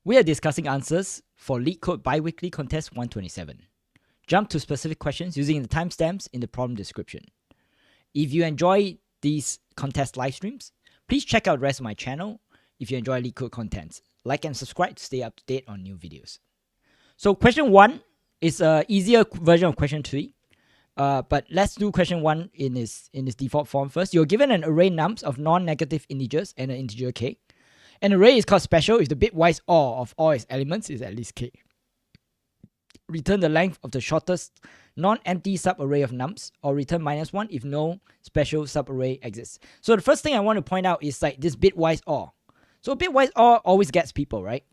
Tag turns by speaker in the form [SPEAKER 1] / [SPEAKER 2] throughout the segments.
[SPEAKER 1] We are discussing answers for LeetCode Biweekly Contest 127. Jump to specific questions using the timestamps in the problem description. If you enjoy these contest live streams, please check out the rest of my channel if you enjoy LeetCode contents. Like and subscribe to stay up to date on new videos. So question 1 is an easier version of question 3. But let's do question 1 in its default form first. You're given an array nums of non-negative integers and an integer k. An array is called special if the bitwise OR of all its elements is at least k. Return the length of the shortest non-empty subarray of nums, or return -1 if no special subarray exists. So the first thing I want to point out is like this bitwise OR. So bitwise OR always gets people, right?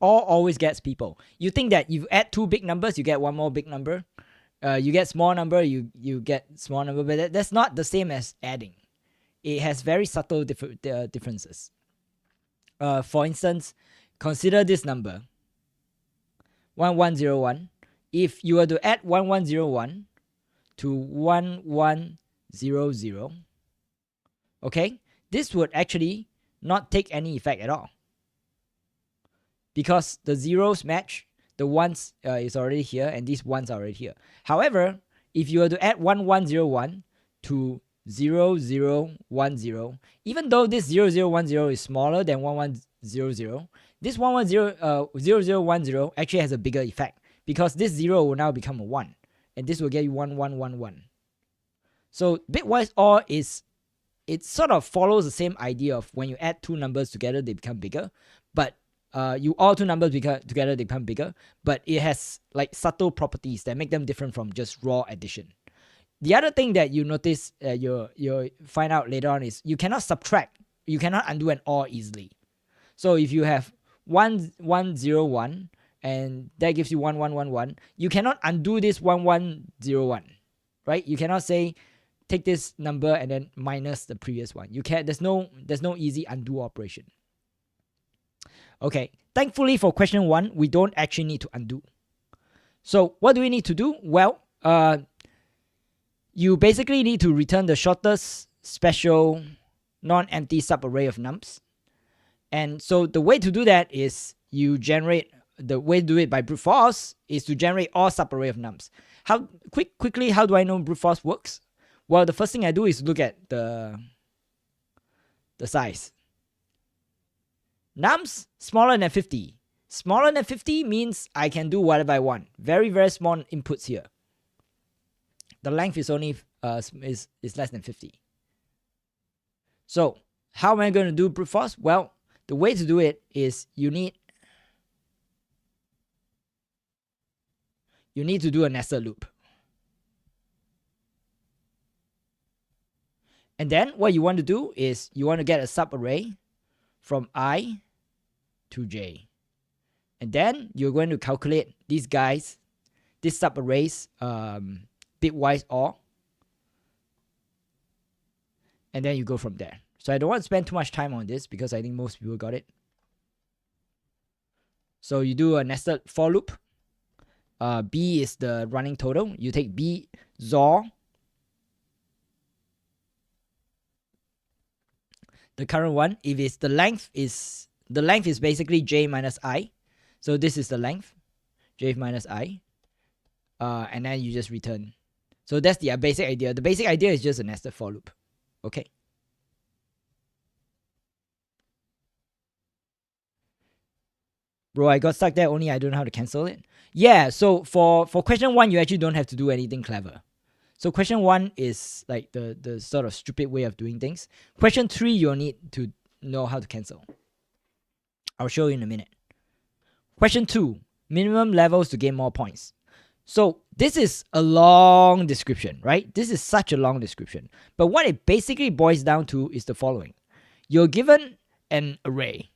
[SPEAKER 1] OR always gets people. You think that you add two big numbers, you get one more big number. You get small number, you get small number, but that's not the same as adding. It has very subtle differences. For instance, consider this number 1101. If you were to add 1101 to 1100, okay, this would actually not take any effect at all, because the zeros match, the ones is already here, and these ones are already here. However, if you were to add 1101 to 0010, even though this 0010 is smaller than 1100, this 0010 actually has a bigger effect, because this 0 will now become a 1, and this will get you 1111. So bitwise OR it sort of follows the same idea of when you add two numbers together, they become bigger, but you OR two numbers together, they become bigger, but it has like subtle properties that make them different from just raw addition. The other thing that you notice, you'll find out later on, is you cannot subtract, you cannot undo an OR easily. So if you have 1101 and that gives you 1111, you cannot undo this 1101, right? You cannot say take this number and then minus the previous one. You can't. There's no easy undo operation. Okay, thankfully for question 1, we don't actually need to undo. So what do we need to do? Well, you basically need to return the shortest special non-empty subarray of nums. And so the way to do that is the way to do it by brute force is to generate all subarray of nums. Quickly, how do I know brute force works? Well, the first thing I do is look at the size. Nums smaller than 50. Smaller than 50 means I can do whatever I want. Very, very small inputs here. The length is only is less than 50. So how am I going to do brute force? Well, the way to do it is you need to do a nested loop. And then what you want to do is you want to get a subarray from I to j. And then you're going to calculate these guys, these subarrays, bitwise OR. And then you go from there. So I don't want to spend too much time on this because I think most people got it. So you do a nested for loop. B is the running total. You take B XOR the current one. If it's the length is basically j minus I. So this is the length, j minus I. And then you just return. So that's the basic idea. The basic idea is just a nested for loop. Okay. Bro, I got stuck there, only I don't know how to cancel it. Yeah, so for question 1, you actually don't have to do anything clever. So question 1 is like the sort of stupid way of doing things. Question 3, you'll need to know how to cancel. I'll show you in a minute. Question 2, minimum levels to gain more points. So this is a long description, right? This is such a long description. But what it basically boils down to is the following. You're given an array.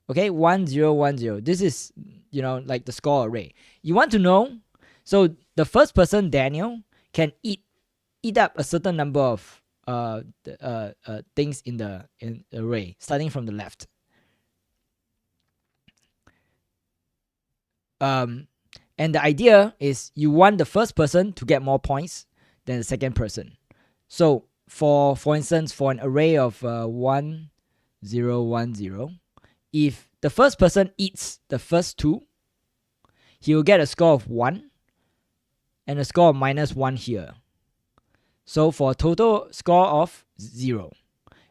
[SPEAKER 1] Okay, 1010. This is, like the score array. You want to know, so the first person, Daniel, can eat up a certain number of things in the array, starting from the left. And the idea is you want the first person to get more points than the second person. So for instance, for an array of 1010, if the first person eats the first two, he will get a score of 1 and a score of -1 here. So for a total score of 0.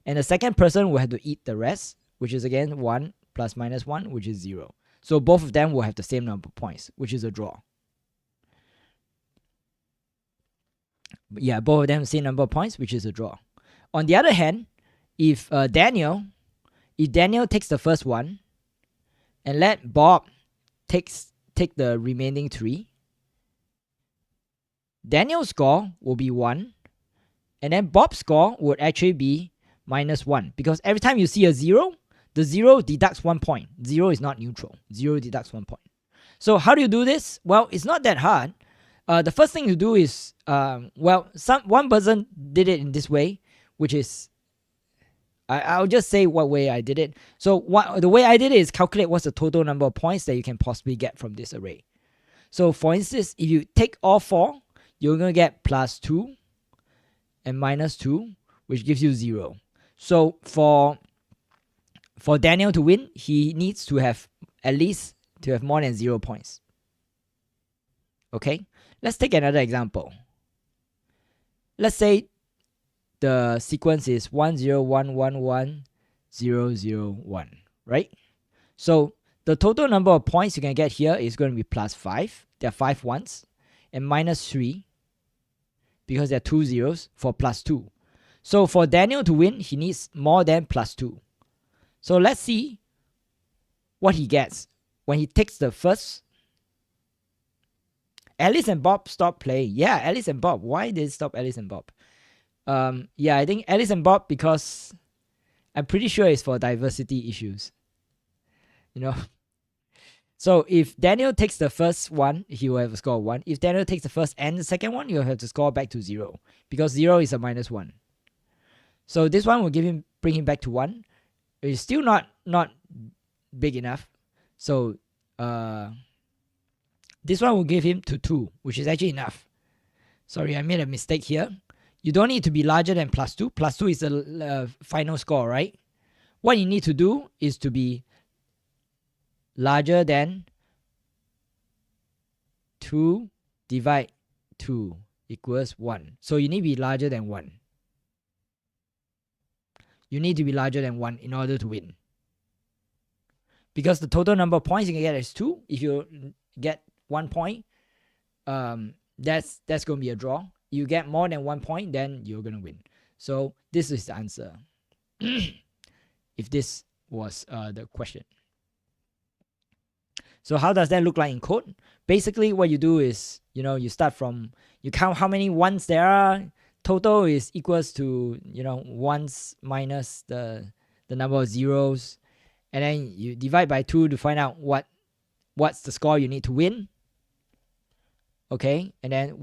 [SPEAKER 1] And the second person will have to eat the rest, which is again 1 plus -1, which is 0. So both of them will have the same number of points, which is a draw. Yeah, both of them same number of points, which is a draw. On the other hand, if Daniel takes the first one and let Bob take the remaining 3, Daniel's score will be 1, and then Bob's score would actually be -1, because every time you see a 0, the 0 deducts 1 point. 0 is not neutral. 0 deducts 1 point. So how do you do this? Well, it's not that hard. The first thing you do is, one person did it in this way, which is, I'll just say what way I did it. So the way I did it is calculate what's the total number of points that you can possibly get from this array. So for instance, if you take all 4, you're going to get +2 and -2, which gives you 0. So for Daniel to win, he needs to have at least more than 0 points. Okay, let's take another example. Let's say the sequence is 1 0 1 1 1 0 0 1, right? So the total number of points you can get here is going to be +5. There are 5 ones, and -3 because there are 2 zeros for +2. So for Daniel to win, he needs more than +2. So let's see what he gets when he takes the first. Alice and Bob stop playing. Yeah, Alice and Bob. Why did it stop Alice and Bob? Yeah, I think Alice and Bob, because I'm pretty sure it's for diversity issues. You know? So if Daniel takes the first one, he will have a score of 1. If Daniel takes the first and the second one, he'll have to score back to 0, because 0 is a -1. So this one will bring him back to 1. It's still not big enough. So this one will give him to 2, which is actually enough. Sorry, I made a mistake here. You don't need to be larger than +2. +2 is the final score, right? What you need to do is to be larger than 2 divide 2 equals 1. So you need to be larger than 1. You need to be larger than 1 in order to win. Because the total number of points you can get is 2. If you get 1 point, that's going to be a draw. You get more than 1 point, then you're going to win. So this is the answer. If this was the question. So how does that look like in code? Basically, what you do is, you start from, you count how many ones there are. Total is equals to, ones minus the number of zeros. And then you divide by 2 to find out what's the score you need to win. Okay, and then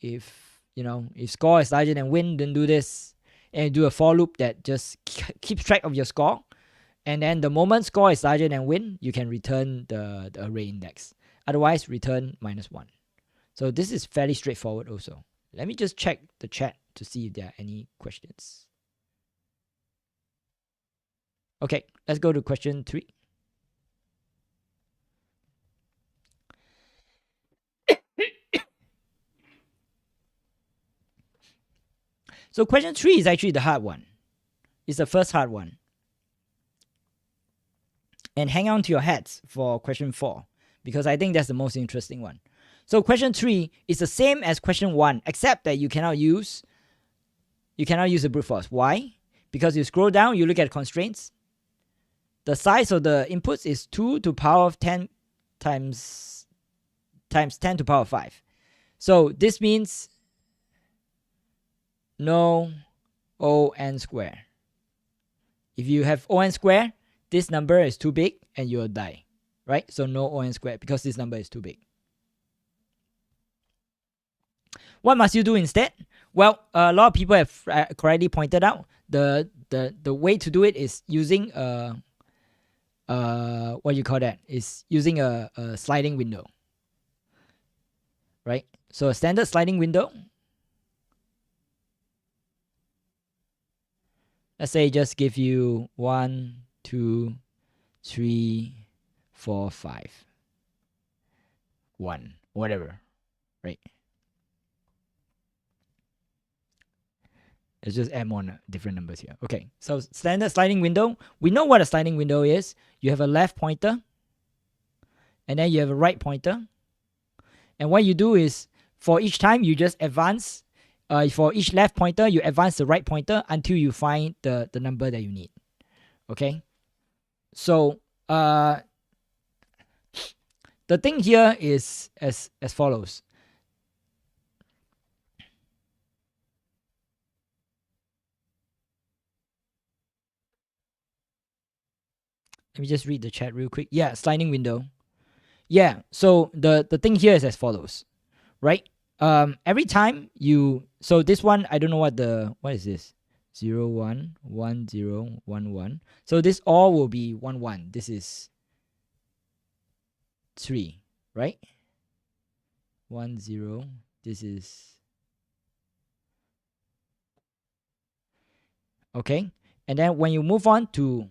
[SPEAKER 1] if score is larger than win, then do this. And do a for loop that just keeps track of your score. And then the moment score is larger than win, you can return the array index. Otherwise, return -1. So this is fairly straightforward also. Let me just check the chat to see if there are any questions. Okay, let's go to question 3. So question 3 is actually the hard one. It's the first hard one. And hang on to your hats for question 4, because I think that's the most interesting one. So question 3 is the same as question 1, except that you cannot use a brute force. Why? Because you scroll down, you look at constraints. The size of the inputs is 2 to the power of 10 times 10 to the power of 5. So this means no O(n) square. If you have O(n) square, this number is too big and you'll die, right? So no O(n) square because this number is too big. What must you do instead? Well, a lot of people have correctly pointed out the way to do it is using what you call that? Is using a sliding window, right? So a standard sliding window. Let's say just give you 1, 2, 3, 4, 5, 1, whatever, right? Let's just add more different numbers here. Okay, so standard sliding window. We know what a sliding window is. You have a left pointer, and then you have a right pointer. And what you do is, for each time, you just advance. For each left pointer, you advance the right pointer until you find the number that you need. Okay? So, the thing here is as follows. Let me just read the chat real quick. Yeah, sliding window. Yeah, so the thing here is as follows, right? Every time you, so this one, I don't know what is this? 0, 1, 1, 0, 1, 1. So this all will be 1, 1. This is 3, right? 1, 0. This is, okay. And then when you move on to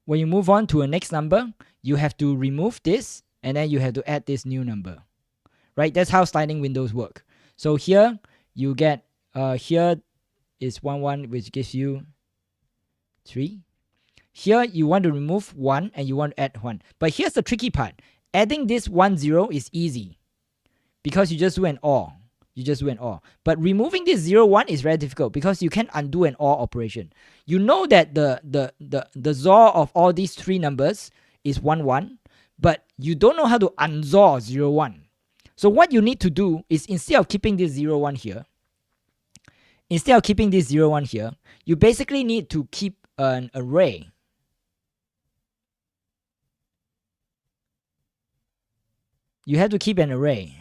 [SPEAKER 1] a next number, you have to remove this, and then you have to add this new number, right? That's how sliding windows work. So here you get, here is 1, 1, which gives you 3. Here you want to remove 1 and you want to add 1. But here's the tricky part. Adding this 1, 0 is easy because you just do an OR. You just do an OR. But removing this 0, 1 is very difficult because you can undo an OR operation. You know that the XOR of all these three numbers is 1, 1, but you don't know how to unXOR 0, 1. So what you need to do is, instead of keeping this 0, 1 here, you basically need to keep an array. You have to keep an array.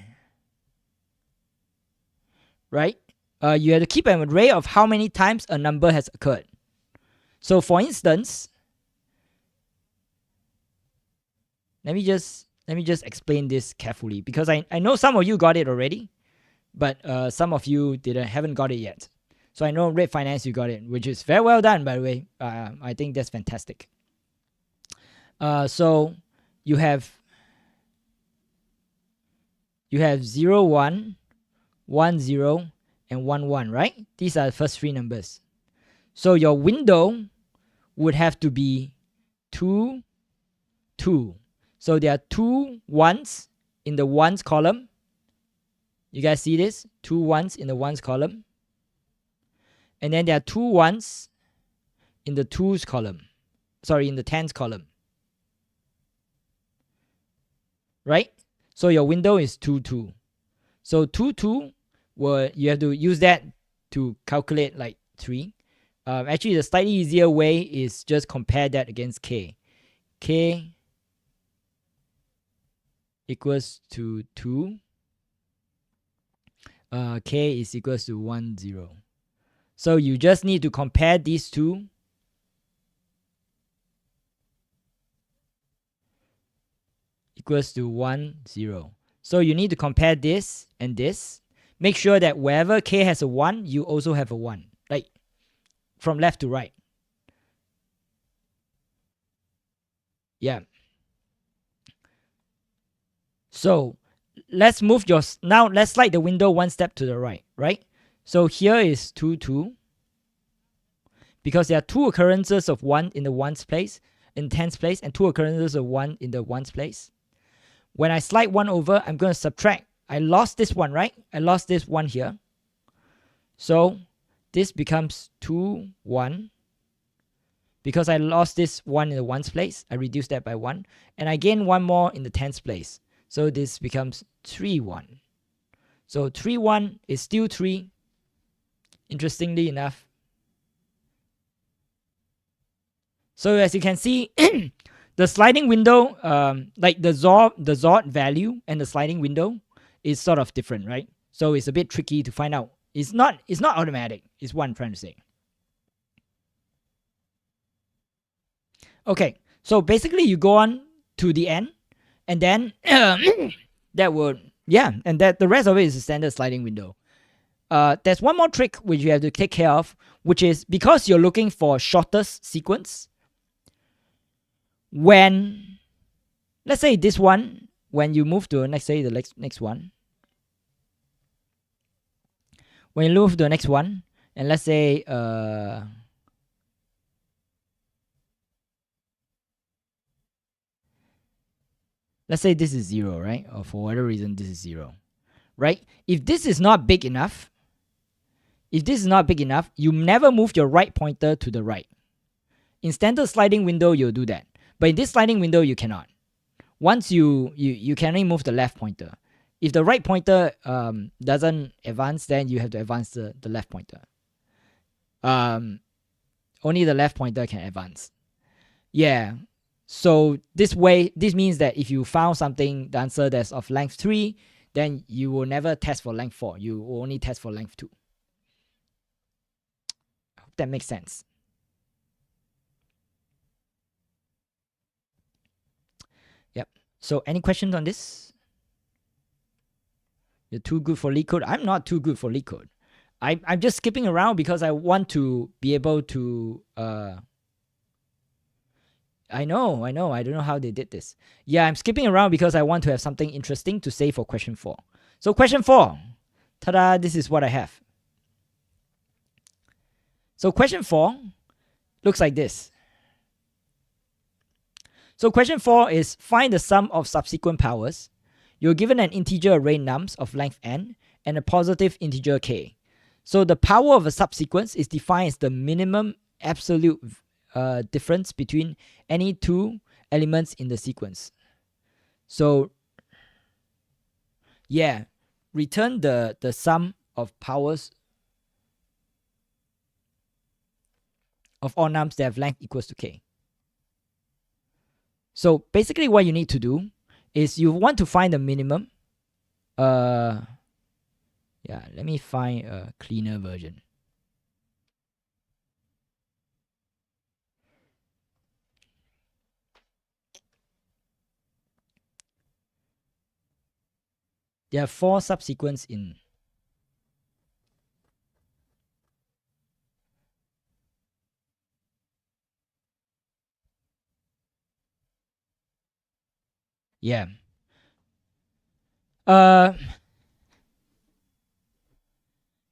[SPEAKER 1] Right? You have to keep an array of how many times a number has occurred. So for instance, let me just explain this carefully, because I know some of you got it already, but some of you haven't got it yet. So I know Red Finance, you got it, which is very well done, by the way. I think that's fantastic. So you have 0, 1, 1, 0, and 1, 1, right? These are the first three numbers. So your window would have to be 2, 2. So there are 2 1s in the ones column. You guys see this? 2 1s in the ones column. And then there are 2 1s in the twos column. Sorry, in the tens column. Right? So your window is 2, 2. So 2, 2, well, you have to use that to calculate like 3. Actually, the slightly easier way is just compare that against k. K equals to 2. K is equals to 1, 0. So you just need to compare these two. Equals to 1, 0. So you need to compare this and this. Make sure that wherever k has a 1, you also have a 1. Like from left to right. Yeah. So let's move now let's slide the window one step to the right, right? So here is 2, 2. Because there are 2 occurrences of 1 in the ones place, in tens place, and 2 occurrences of 1 in the ones place. When I slide 1 over, I'm going to subtract. I lost this one, right? I lost this 1 here. So this becomes 2, 1. Because I lost this 1 in the ones place, I reduced that by 1. And I gain 1 more in the tens place. So this becomes 3, 1. So 3, 1 is still 3. Interestingly enough. So as you can see, the sliding window, like the XOR value and the sliding window is sort of different, right? So it's a bit tricky to find out. It's not automatic, is what I'm trying to say. Okay, so basically you go on to the end, and then that would, yeah, and that the rest of it is a standard sliding window. there's one more trick which you have to take care of, which is because you're looking for shortest sequence. When, let's say this one, when you move to let's say the next one, when you move to the next one, and let's say this is 0, right? Or for whatever reason this is 0, right? If this is not big enough, you never move your right pointer to the right. In standard sliding window, you'll do that. But in this sliding window, you cannot. Once you can only move the left pointer. If the right pointer doesn't advance, then you have to advance the left pointer. Only the left pointer can advance. Yeah. So this means that if you found something, the answer that's of length 3, then you will never test for length 4. You will only test for length 2. I hope that makes sense. Yep. So any questions on this? You're too good for LeetCode. I'm not too good for LeetCode. I'm just skipping around because I want to be able to I know. I don't know how they did this. Yeah, I'm skipping around because I want to have something interesting to say for question 4. So question 4. Ta-da, this is what I have. So question 4 looks like this. So question 4 is find the sum of subsequent powers. You're given an integer array nums of length n and a positive integer k. So the power of a subsequence is defined as the minimum absolute difference between any two elements in the sequence. So yeah, return the sum of powers of all nums that have length equals to k. So basically what you need to do is you want to find the minimum. Yeah, let me find a cleaner version. There are 4 subsequence in. Yeah.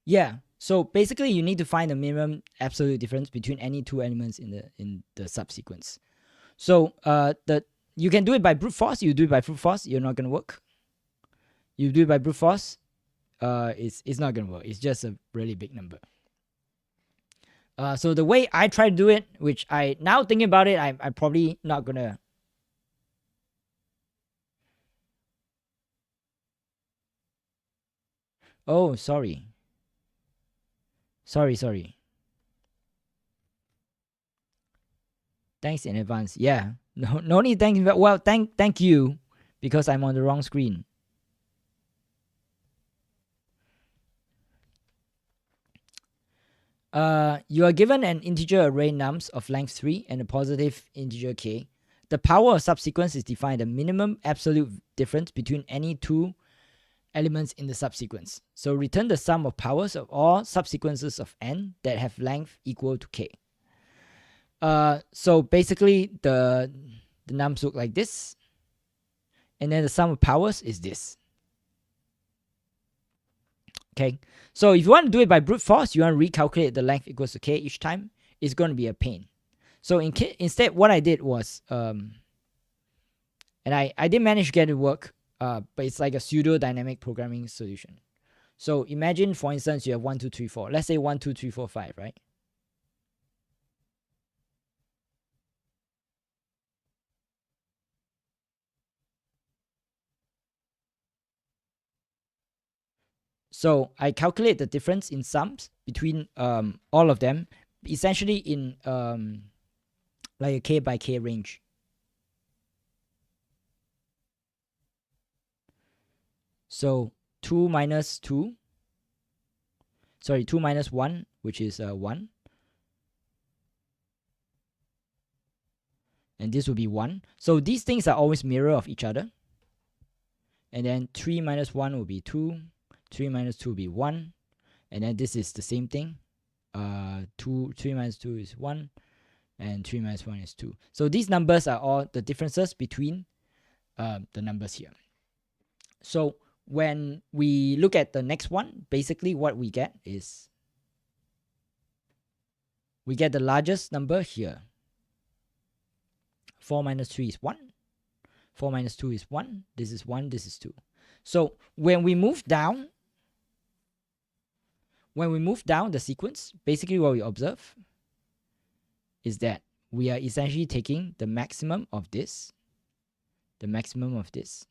[SPEAKER 1] Yeah. So basically you need to find the minimum absolute difference between any two elements in the subsequence. So you can do it by brute force. You do it by brute force, you're not gonna work. You do it by brute force, it's not gonna work. It's just a really big number. So the way I try to do it, which I now thinking about it, I'm probably not gonna. Oh, sorry. Sorry. Thanks in advance. Yeah. No need thank you. Well, thank you, because I'm on the wrong screen. You are given an integer array nums of length 3 and a positive integer k. The power of subsequence is defined the minimum absolute difference between any two elements in the subsequence. So return the sum of powers of all subsequences of n that have length equal to k. So basically the nums look like this, and then the sum of powers is this. Okay, so if you want to do it by brute force, you want to recalculate the length equals to k each time, it's going to be a pain. So instead, what I did was, and I did manage to get it to work, but it's like a pseudo dynamic programming solution. So imagine, for instance, you have 1, 2, 3, 4. Let's say 1, 2, 3, 4, 5, right? So I calculate the difference in sums between all of them, essentially in like a k by k range. So 2 minus 2, sorry, 2 minus 1, which is 1. And this will be 1. So these things are always mirror of each other. And then 3 minus 1 will be 2. 3 minus 2 will be 1. And then this is the same thing. 3 minus 2 is 1, and 3 minus 1 is 2. So these numbers are all the differences between the numbers here. So when we look at the next one, basically what we get is we get the largest number here. 4 minus 3 is 1. 4 minus 2 is 1. This is 1. This is 2. So when we move down the sequence, basically what we observe is that we are essentially taking the maximum of this, the minimum of this,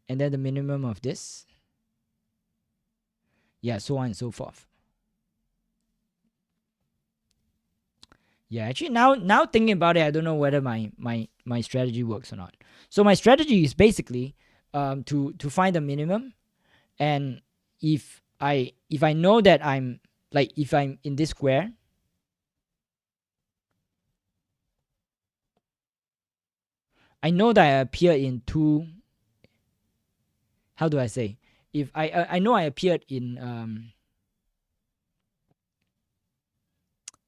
[SPEAKER 1] and then the minimum of this. Yeah, so on and so forth. Yeah, actually now thinking about it, I don't know whether my strategy works or not. So my strategy is basically to find the minimum, and if I know that I'm like, if I'm in this square, I know that I appear in two. How do I say? If I know I appeared in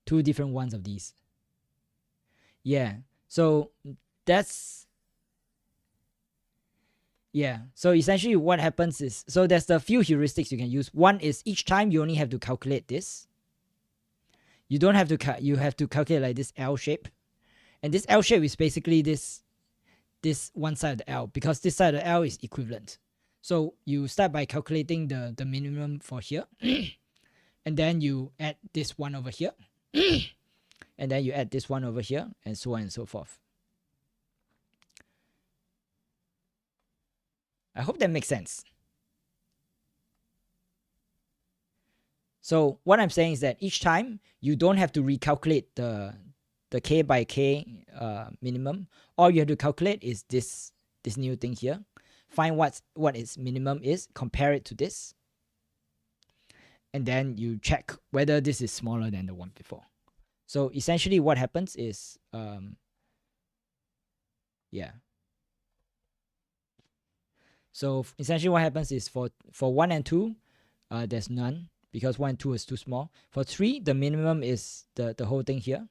[SPEAKER 1] two different ones of these. Yeah. So that's, yeah. So essentially what happens is, so there's a few heuristics you can use. One is each time you only have to calculate this. You don't have to you have to calculate like this L shape. And this L shape is basically this one side of the L, because this side of the L is equivalent. So you start by calculating the minimum for here. And then you add this one over here. And then you add this one over here, and so on and so forth. I hope that makes sense. So what I'm saying is that each time you don't have to recalculate the k by k minimum. All you have to calculate is this new thing here. Find what its minimum is, compare it to this, and then you check whether this is smaller than the one before. So essentially what happens is, yeah. So essentially what happens is for 1 and 2, there's none, because 1 and 2 is too small. For 3, the minimum is the whole thing here,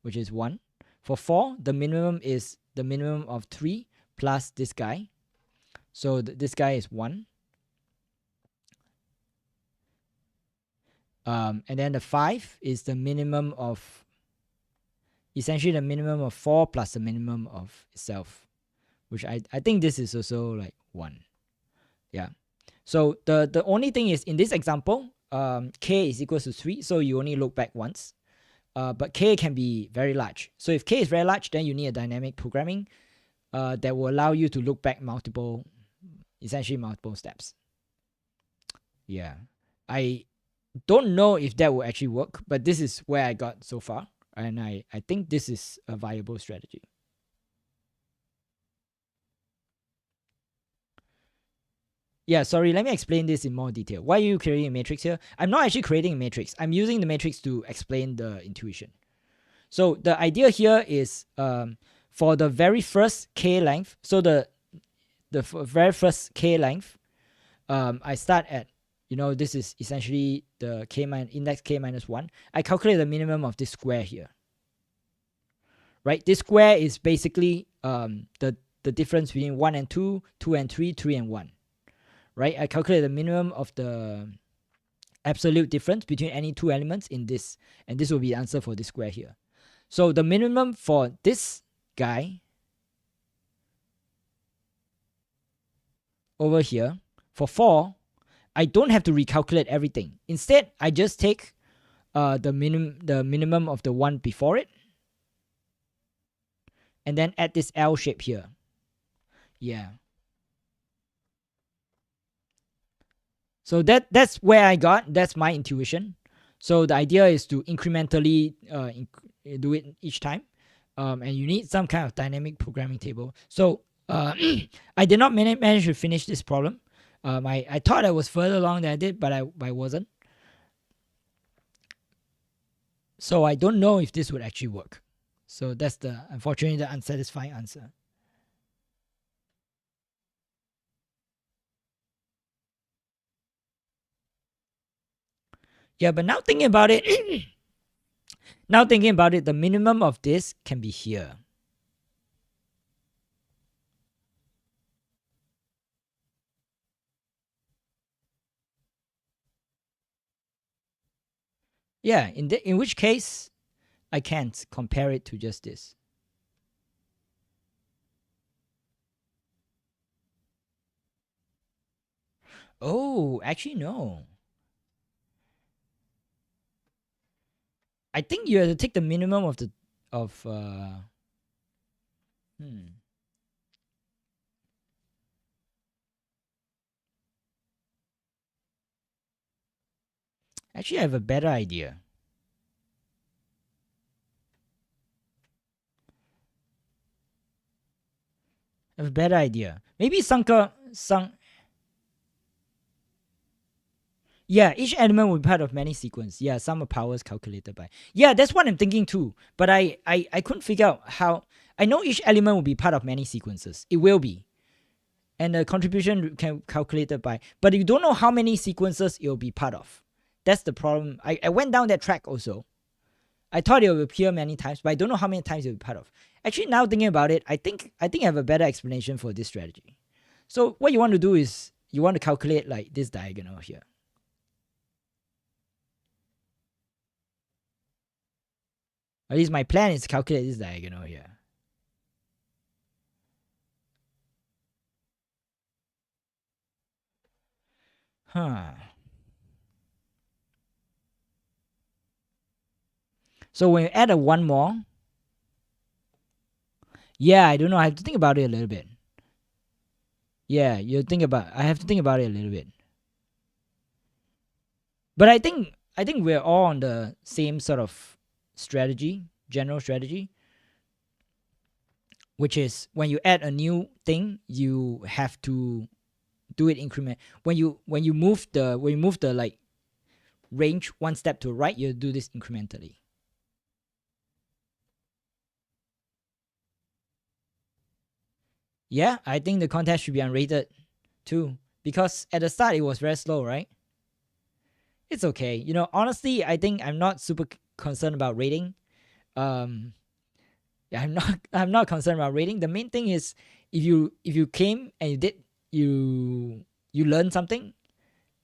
[SPEAKER 1] which is 1. For 4, the minimum is the minimum of 3 plus this guy. So this guy is 1. And then the 5 is the minimum of, essentially the minimum of 4 plus the minimum of itself, which I think this is also like 1. Yeah. So the only thing is, in this example, k is equal to 3, so you only look back once. But k can be very large. So if k is very large, then you need a dynamic programming that will allow you to look back essentially multiple steps. Yeah. I don't know if that will actually work, but this is where I got so far, and I think this is a viable strategy. Yeah, sorry, let me explain this in more detail. Why are you creating a matrix here? I'm not actually creating a matrix. I'm using the matrix to explain the intuition. So the idea here is for the very first k length, so the very first k length, I start at, this is essentially the index k minus 1. I calculate the minimum of this square here. Right? This square is basically the difference between 1 and 2, 2 and 3, 3 and 1. Right? I calculate the minimum of the absolute difference between any two elements in this, and this will be the answer for this square here. So the minimum for this guy over here, for 4, I don't have to recalculate everything. Instead, I just take the minimum of the one before it, and then add this L shape here. Yeah. So that's where I got. That's my intuition. So the idea is to incrementally do it each time, and you need some kind of dynamic programming table. So I did not manage to finish this problem. I thought I was further along than I did, but I wasn't. So I don't know if this would actually work. So that's unfortunately the unsatisfying answer. Yeah, but now thinking about it, the minimum of this can be here. Yeah, in which case, I can't compare it to just this. Oh, actually, no. I think you have to take the minimum of Actually, I have a better idea. Maybe yeah, each element will be part of many sequence. Yeah, sum of powers calculated by. Yeah, that's what I'm thinking too. But I couldn't figure out how. I know each element will be part of many sequences. It will be. And the contribution can calculated by. But you don't know how many sequences it will be part of. That's the problem. I went down that track also. I thought it would appear many times, but I don't know how many times it will be part of. Actually, now thinking about it, I think I have a better explanation for this strategy. So what you want to do is you want to calculate like this diagonal here. At least my plan is to calculate this diagonal here. So when you add a one more, yeah, I don't know. I have to think about it a little bit. Yeah, I have to think about it a little bit. But I think we're all on the same sort of general strategy, which is when you add a new thing, you have to do it increment. When you move the like range one step to the right, you do this incrementally. Yeah, I think the contest should be unrated too, because at the start it was very slow, right? It's okay. Honestly, I think I'm not super concerned about rating. Yeah, I'm not concerned about rating. The main thing is if you came and you learned something,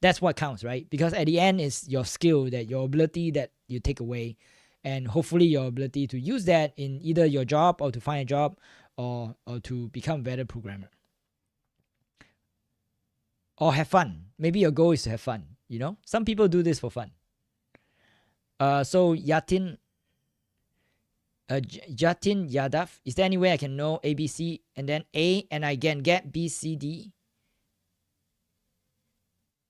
[SPEAKER 1] that's what counts, right? Because at the end is your skill, your ability that you take away, and hopefully your ability to use that in either your job or to find a job or to become a better programmer. Or have fun. Maybe your goal is to have fun. Some people do this for fun. So Jatin Yadav, is there any way I can know ABC and then A and I can get B, C, D?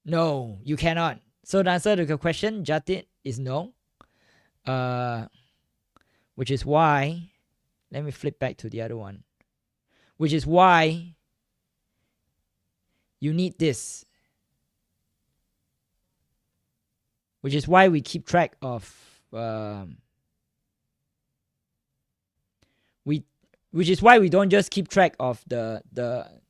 [SPEAKER 1] No, you cannot. So the answer to the question, Jatin, is no. Which is why, let me flip back to the other one. Which is why you need this. Which is why we keep track of which is why we don't just keep track of the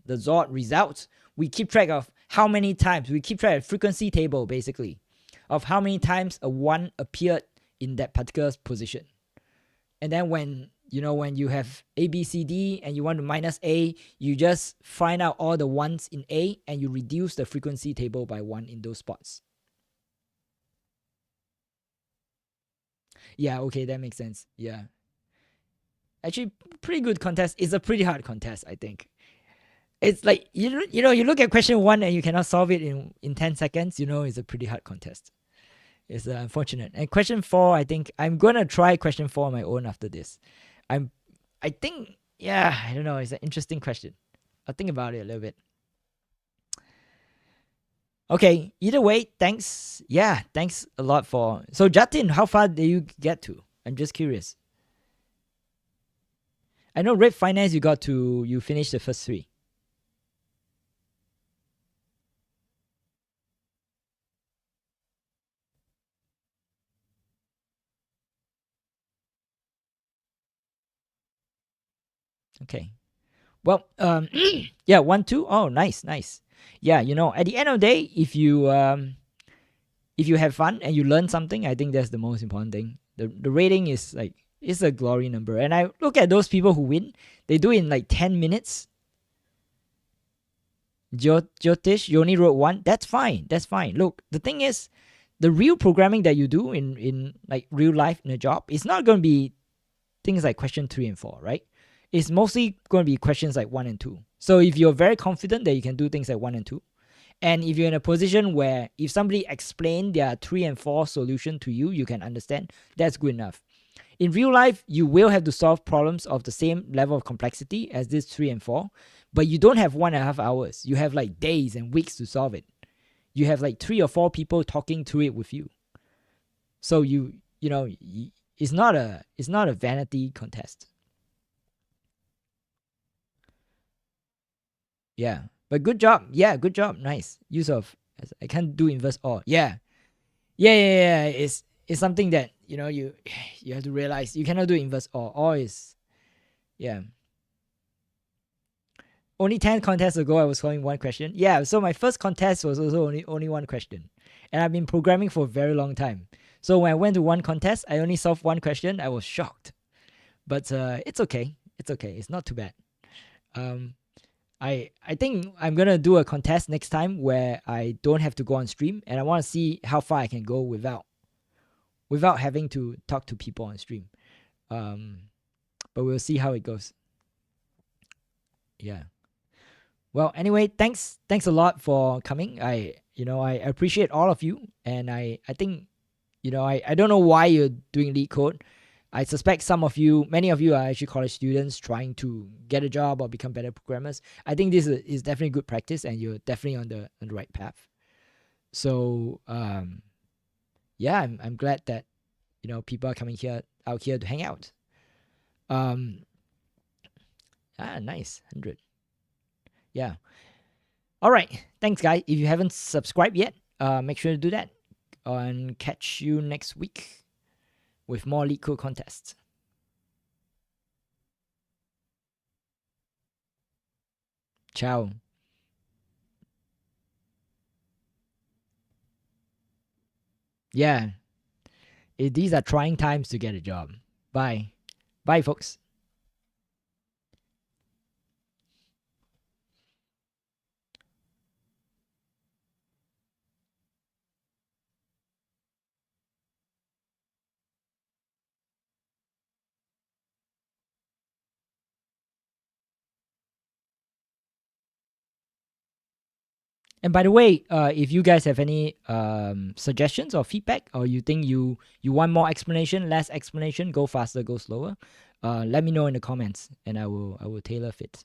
[SPEAKER 1] Zord results. We keep track of how many times. We keep track of frequency table, basically, of how many times a 1 appeared in that particular position. And then when you have A, B, C, D and you want to minus A, you just find out all the 1s in A and you reduce the frequency table by 1 in those spots. Yeah, okay, that makes sense. Yeah. Actually, pretty good contest. It's a pretty hard contest, I think. It's like, you look at question 1 and you cannot solve it in 10 seconds, it's a pretty hard contest. It's unfortunate. And question 4, I think I'm going to try question 4 on my own after this. I think, yeah, I don't know. It's an interesting question. I'll think about it a little bit. Okay, either way, thanks. Yeah, thanks a lot for... So, Jatin, how far did you get to? I'm just curious. I know Red Finance, you finished the first 3. Okay. Well, yeah, 1, 2. Oh, nice. Yeah, at the end of the day, if if you have fun and you learn something, I think that's the most important thing. The rating is like, it's a glory number. And I look at those people who win, they do it in like 10 minutes. Jyotish, you only wrote one. That's fine. That's fine. Look, the thing is, the real programming that you do in like real life in a job, it's not going to be things like question 3 and 4, right? It's mostly going to be questions like 1 and 2. So if you're very confident that you can do things like 1 and 2, and if you're in a position where if somebody explained their 3 and 4 solution to you, you can understand, that's good enough. In real life, you will have to solve problems of the same level of complexity as this 3 and 4, but you don't have 1.5 hours. You have like days and weeks to solve it. You have like 3 or 4 people talking through it with you. So you know, it's not a vanity contest. Yeah, but good job. Yeah, good job. Nice use of. I can't do inverse OR. Yeah. It's something that you have to realize you cannot do inverse OR. OR is only 10 contests ago I was solving one question. Yeah, so my first contest was also only one question, and I've been programming for a very long time. So when I went to one contest, I only solved one question. I was shocked, but it's okay. It's okay. It's not too bad. I think I'm gonna do a contest next time where I don't have to go on stream, and I want to see how far I can go without having to talk to people on stream. But we'll see how it goes. Yeah. Well, anyway, thanks a lot for coming. I appreciate all of you, and I think I don't know why you're doing LeetCode. I suspect many of you are actually college students trying to get a job or become better programmers. I think this is definitely good practice, and you're definitely on the right path. So yeah, I'm glad that people are coming out here to hang out. Nice 100. Yeah. All right. Thanks, guys. If you haven't subscribed yet, make sure to do that, and catch you next week with more LeetCode contests. Ciao. Yeah. These are trying times to get a job. Bye. Bye, folks. And by the way, if you guys have any suggestions or feedback, or you think you want more explanation, less explanation, go faster, go slower, let me know in the comments, and I will tailor fit.